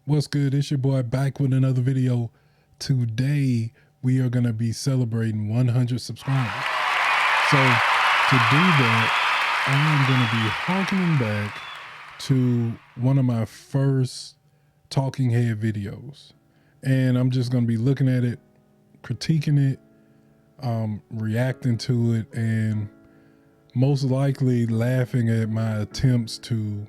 What's good? It's your boy back with another video. Today we are going to be celebrating 100 subscribers. So to do that, I'm going to be harkening back to one of my first talking head videos. And I'm just going to be looking at it, critiquing it, reacting to it, and most likely laughing at my attempts to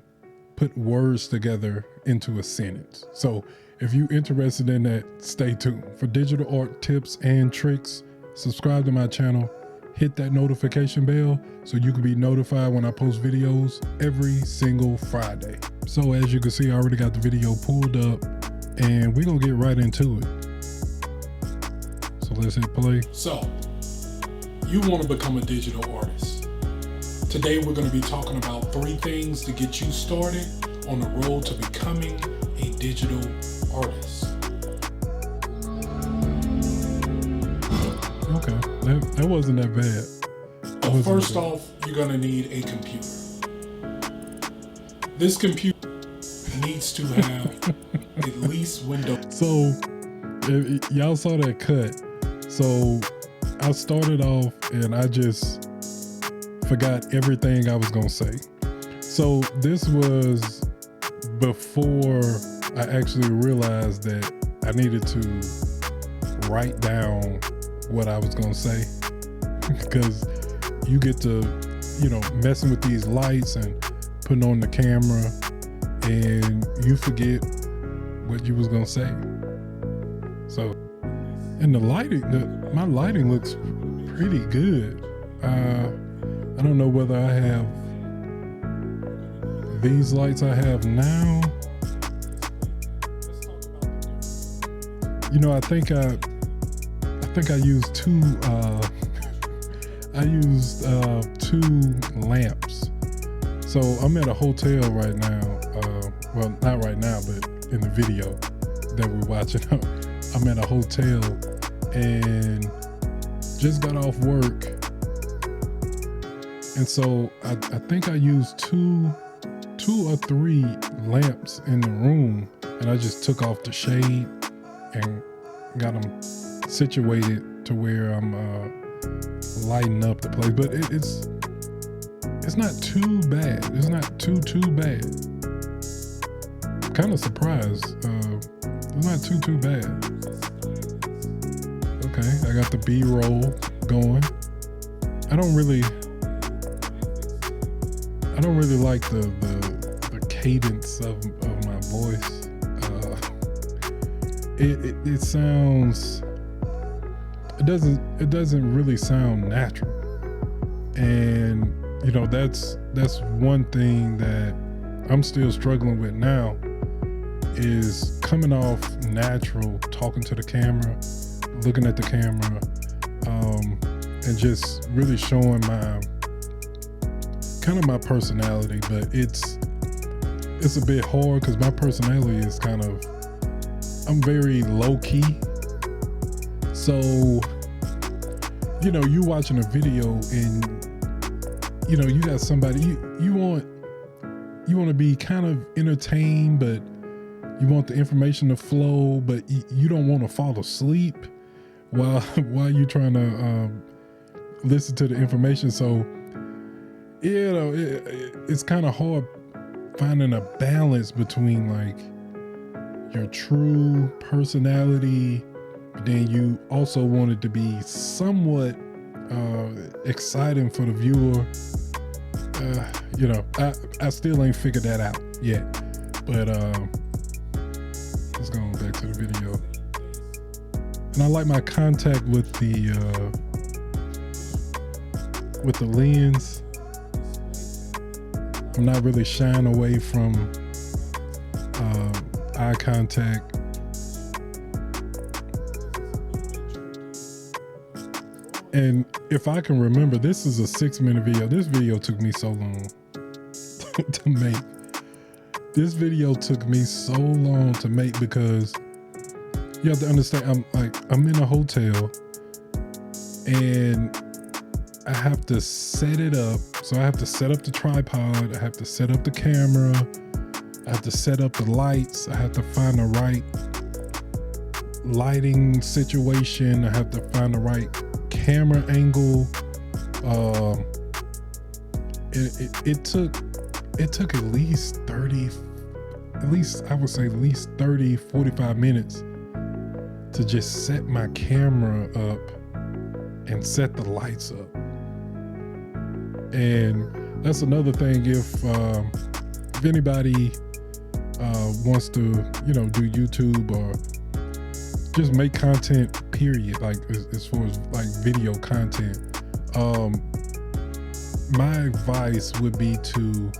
put words together into a sentence. So if you're interested in that, stay tuned. For digital art tips and tricks, subscribe to my channel, hit that notification bell so you can be notified when I post videos every single Friday. So as you can see, I already got the video pulled up and we're gonna get right into it. So let's hit play. So you want to become a digital artist. Today we're going to be talking about 3 things to get you started on the road to becoming a digital artist. Okay, that wasn't that bad. Well, first off, you're going to need a computer. This computer needs to have at least Windows. So y'all saw that cut. So I started off and I just forgot everything I was gonna say. So this was before I actually realized that I needed to write down what I was gonna say, because you get to, you know, messing with these lights and putting on the camera and you forget what you was gonna say. So, and the lighting, my lighting looks pretty good. I don't know whether I have these lights I have now. You know, I think I used two two lamps. So I'm at a hotel right now. Well, not right now, but in the video that we're watching, I'm at a hotel and just got off work. And so I think I used two or three lamps in the room, and I just took off the shade and got them situated to where I'm lighting up the place. But it's not too bad. It's not too bad. I'm kind of surprised. It's not too bad. Okay, I got the B-roll going. I don't really like the cadence of my voice. It sounds, it doesn't really sound natural. And you know, that's one thing that I'm still struggling with now, is coming off natural, talking to the camera, looking at the camera, and just really showing my personality. But it's a bit hard because my personality is I'm very low key. So, you know, you watching a video and, you know, you got somebody, you want to be kind of entertained, but you want the information to flow, but you don't want to fall asleep while you're trying to listen to the information. So, you know, it's kind of hard finding a balance between like your true personality, but then you also want it to be somewhat exciting for the viewer. You know, I still ain't figured that out yet, but let's go back to the video. And I like my contact with the lens. I'm not really shying away from eye contact. And if I can remember, this is a 6-minute video. This video took me so long to make. This video took me so long to make because you have to understand, I'm in a hotel and I have to set it up. So I have to set up the tripod. I have to set up the camera. I have to set up the lights. I have to find the right lighting situation. I have to find the right camera angle. It took at least 30, 45 minutes to just set my camera up and set the lights up. And that's another thing. If anybody wants to, do YouTube or just make content, period, like as far as like video content, my advice would be to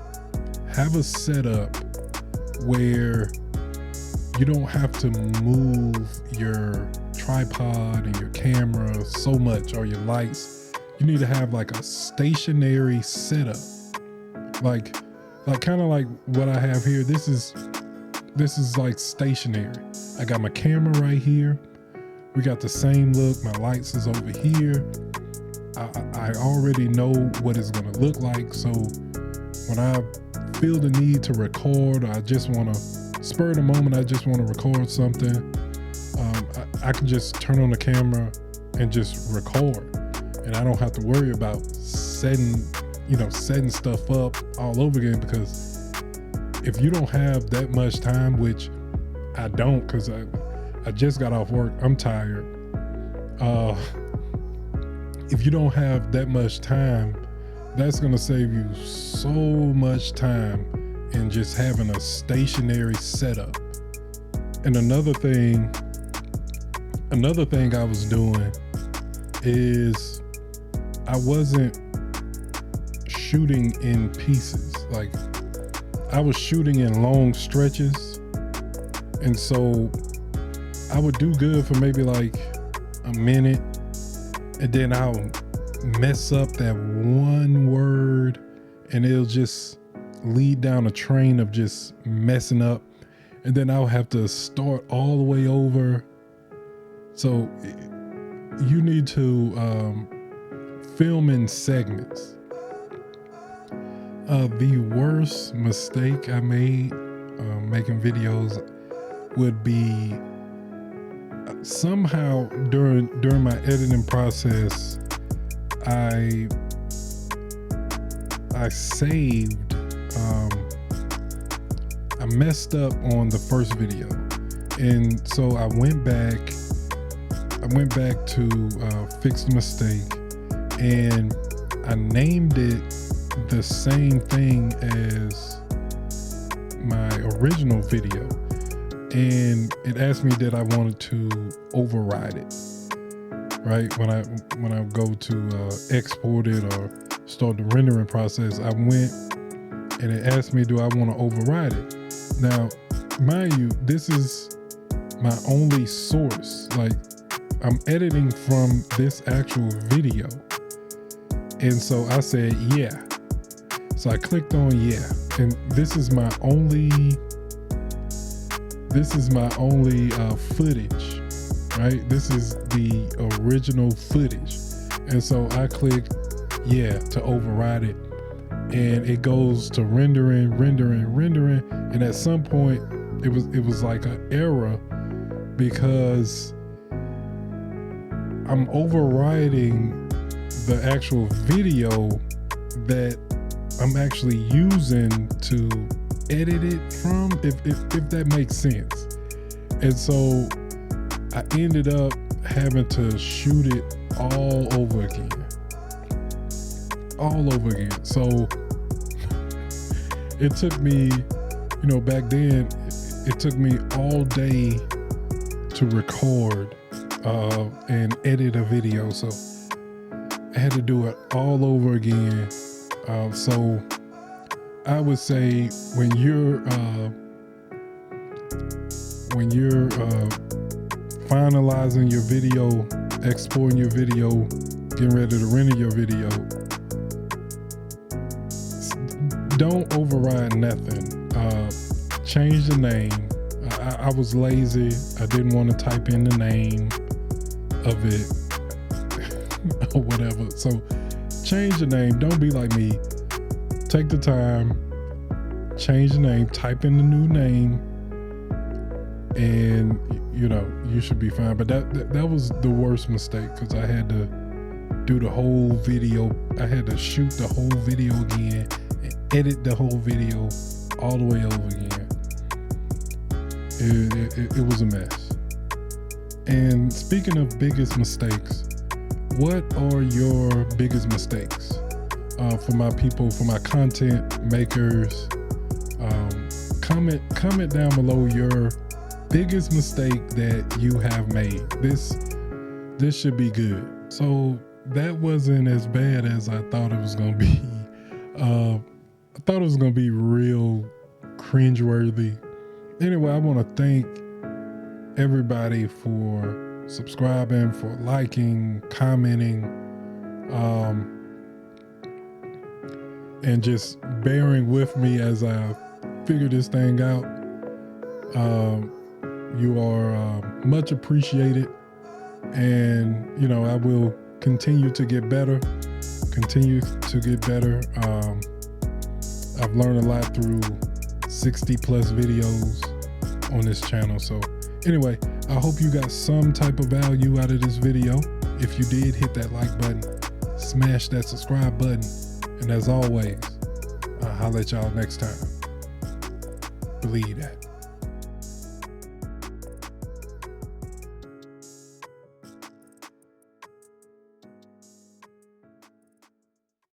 have a setup where you don't have to move your tripod and your camera so much, or your lights. You need to have like a stationary setup, like kind of like what I have here. This is like stationary. I got my camera right here. We got the same look. My lights is over here. I already know what it's gonna look like. So when I feel the need to record, or I just want to spur the moment, I just want to record something, I can just turn on the camera and just record, and I don't have to worry about setting stuff up all over again. Because if you don't have that much time, which I don't, because I just got off work, I'm tired. If you don't have that much time, that's going to save you so much time in just having a stationary setup. And another thing I was doing is I wasn't shooting in pieces. Like, I was shooting in long stretches. And so I would do good for maybe like a minute, and then I'll mess up that one word, and it'll just lead down a train of just messing up, and then I'll have to start all the way over. So you need to film in segments. The worst mistake I made making videos would be somehow during my editing process, I saved, I messed up on the first video, and so I went back to fix the mistake, and I named it the same thing as my original video, and it asked me that I wanted to override it. Right, when I go to export it or start the rendering process, I went and it asked me, do I want to override it? Now, mind you, this is my only source. Like, I'm editing from this actual video, and so I said yeah. So I clicked on yeah, and this is my only footage. Right, this is the original footage, and so I clicked yeah to override it, and it goes to rendering, and at some point it was like an error because I'm overriding the actual video that I'm actually using to edit it from, if that makes sense. And so I ended up having to shoot it all over again. So it took me, back then, it took me all day to record and edit a video. So I had to do it all over again. So I would say when you're finalizing your video, exporting your video, getting ready to render your video, don't override nothing. Change the name. I was lazy. I didn't want to type in the name of it or whatever. So change the name. Don't be like me. Take the time, change the name, type in the new name, and you know, you should be fine. But that was the worst mistake, because I had to do the whole video. I had to shoot the whole video again and edit the whole video all the way over again. It was a mess. And speaking of biggest mistakes, what are your biggest mistakes? For my people, for my content makers, comment down below your biggest mistake that you have made. This should be good. So that wasn't as bad as I thought it was gonna be. I thought it was gonna be real cringeworthy. Anyway, I want to thank everybody for subscribing, for liking, commenting, and just bearing with me as I figure this thing out. You are much appreciated, and you know, I will continue to get better. I've learned a lot through 60 plus videos on this channel. So anyway, I hope you got some type of value out of this video. If you did, hit that like button, smash that subscribe button, and as always, I'll holler at y'all next time. Believe that.